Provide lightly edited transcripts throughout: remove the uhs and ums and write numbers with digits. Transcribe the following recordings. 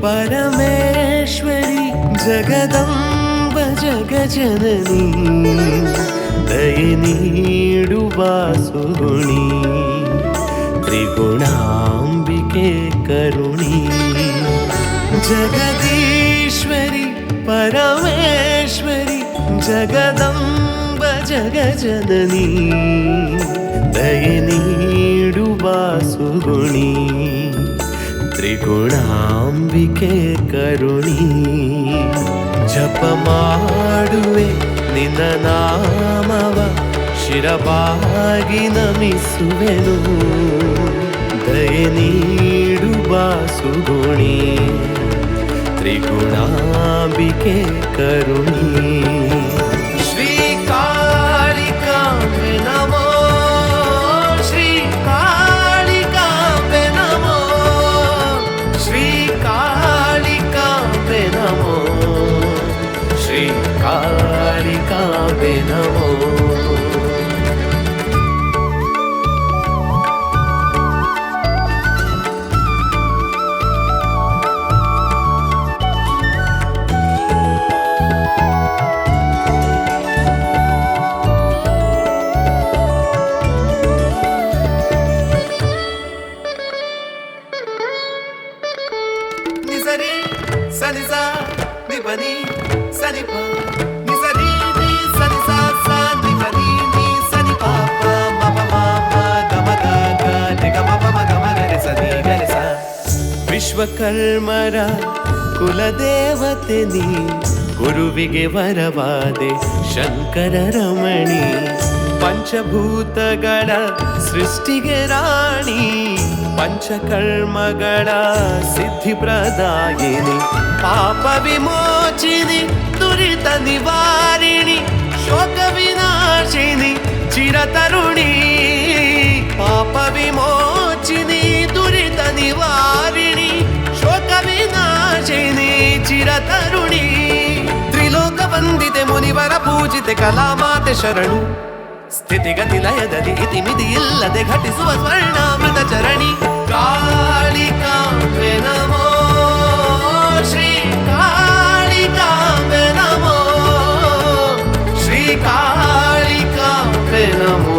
परमेश्वरी जगदंब जगजननी दये नीडु वासुगुणी त्रिगुणांबिके करुणी जगदीश्वरी परमेश्वरी जगदंब जगजननी दये नीडु वासुगुणी त्रिगुणांबिके करुणी जप ಮಾಡುವೆ ನಿನ್ನ ನಾಮವ ಶಿರಬಾಗಿ ನಮಿಸುವೆನು ದಯೆ ನೀಡು ವಾಸುಗುಣಿ ತ್ರಿಗುಣಾಂಬಿಕೆ ಕರುಣಿ ಶ್ರೀ ಕಾಳಿಕಾಂಬೆ ನಮೋ ಶ್ರೀ ಕಾಳಿಕಾಂಬೆ ನಮೋ ಶ್ರೀ ಕಾಳಿಕಾಂಬೆ ನಮೋ ಶ್ರೀ ಕಾಳಿಕಾಂಬೆ ನಮೋ ಸನಿಸಾ ನಿಬನಿ ಸನಿಪ ನಿಸರಿ ನಿ ಸನಿಸಾ ಸಾ ನಿಬನಿ ನಿ ಸನಿಪ ಪ ಮಪ ಮಪ ಗಮ ಗ ಗ ನಿ ಗ ಮಪ ಮ ಗಮ ಗ ಸನಿ ಗ ಸ ವಿಶ್ವಕರ್ಮರ ಕುಲದೇವತೆ ನೀ ಗುರುವಿಗೆ ವರವಾದೆ ಶಂಕರ ರಮಣಿ ಪಂಚಭೂತಗಳ ಸೃಷ್ಟಿಗೆ ರಾಣಿ ಪಂಚಕರ್ಮಗಳ ಸಿದ್ಧಿ ಪ್ರದಾಯಿನಿ ಪಾಪ ವಿಮೋಚಿನಿ ದುರಿತ ನಿವಾರಿಣಿ ಶೋಕ ವಿನಾಶಿನಿ ಚಿರತರುಣಿ ಪಾಪ ವಿಮೋಚಿನಿ ದುರಿತ ನಿವಾರಿಣಿ ಶೋಕ ವಿನಾಶಿನಿ ಚಿರತರುಣಿ ತ್ರಿಲೋಕ ವಂದಿತೆ ಮುನಿವರ ಪೂಜಿತೆ ಕಲಾಮಾತೆ ಶರಣು ಸ್ಥಿತಿಗತಿ ಲಯದಲ್ಲಿ ಇತಿಮಿತಿ ಇಲ್ಲದೆ ಘಟಿಸುವ ಸ್ವರ್ಣಾಮೃತ ಚರಣಿ ಕಾಳಿಕಾಂಬೆ ನಮೋ ಶ್ರೀ ಕಾಳಿಕಾಂಬೆ ನಮೋ ಶ್ರೀ ಕಾಳಿಕಾಂಬೆ ನಮೋ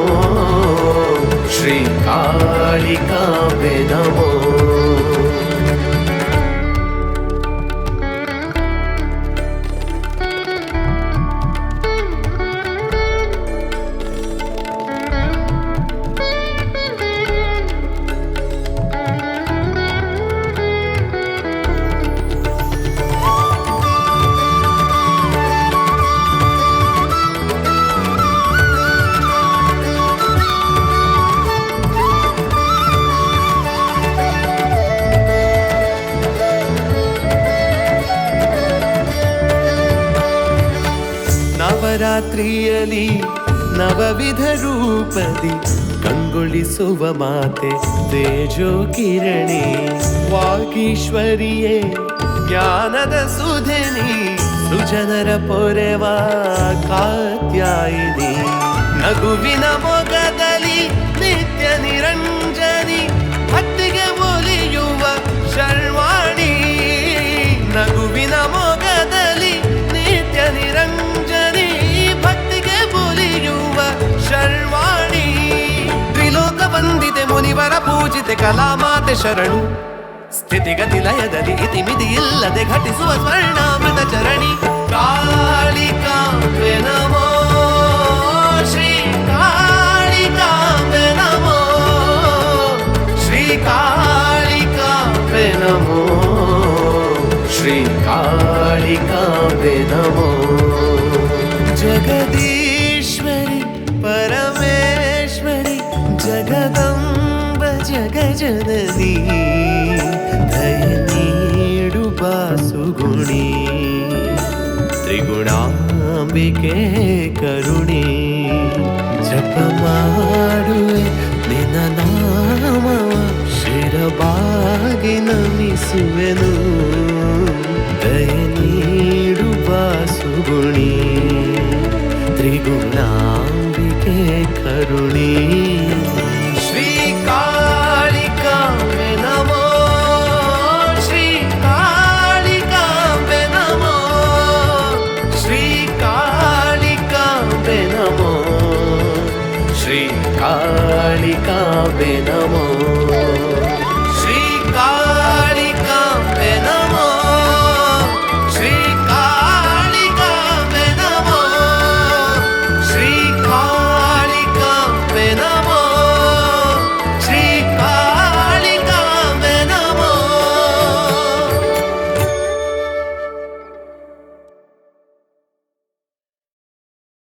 ಶ್ರೀ ಕಾಳಿಕಾಂಬೆ ನಮೋ ನವರಾತ್ರಿಯಲಿ ನವವಿಧ ರೂಪದಿ ಕಂಗೊಳಿಸುವ ಮಾತೆ ತೇಜೋ ಕಿರಣಿ ವಾಗೀಶ್ವರಿಯೇ ಜ್ಞಾನದ ಸುಧನಿ ಸುಜನರ ಪೊರೆವ ಕಾತ್ಯಾಯಿನಿ ನಗುವಿನ ಮೊಗದಲ್ಲಿ ನಿತ್ಯ ನಿರಂಜನಿ ಭಕ್ತಿಗೆ ಒಲಿಯುವ ಶರ್ವಾಣಿ ನಗುವಿನ ಮೊಗದಲ್ಲಿ ನಿತ್ಯ ನಿರಂಜನಿ ಭಕ್ತಿಗೆ ಒಲಿಯುವ ಶರ್ವಾಣಿ ತ್ರಿಲೋಕ ವಂದಿತೆ ಮುನಿವರ ಪೂಜಿತೆ ಕಲಾಮಾತೆ ಶರಣು ಸ್ಥಿತಿಗತಿ ಲಯದಲ್ಲಿ ಇತಿಮಿತಿ ಇಲ್ಲದೆ ಘಟಿಸುವ ಸ್ವರ್ಣಾಮೃತ ಚರಣಿ ಕಾಳಿಕಾಂಬೆ ನಮೋ ಶ್ರೀ ಕಾಳಿಕಾಂಬೆ ನಮೋ ಶ್ರೀ ಕಾಳಿಕಾಂಬೆ ನಮೋ ಶ್ರೀ ಕಾಳಿಕಾಂಬೆ ನಮೋ ಜಗದೀಶ್ವರಿ ಪರಮೇಶ್ವರಿ ಜಗದಂಬ ಜಗಜನನಿ ದಯೆ ನೀಡು ವಾಸುಗುಣಿ ತ್ರಿಗುಣಾಂಬಿಕೆ ಕರುಣಿ ಜಪ ಮಾಡುವೆ ನಿನ್ನ ನಾಮವ ಶಿರಬಾಗಿ ನಮಿಸುವೆನು ದಯೆ ನೀಡು ವಾಸುಗುಣಿ ತ್ರಿಗುಣಾಂಬಿಕೆ ಕರುಣಿ ಶ್ರೀ ಕಾಳಿಕಾಂಬೆ ನಮೋ ಶ್ರೀ కాళికాంబే నమో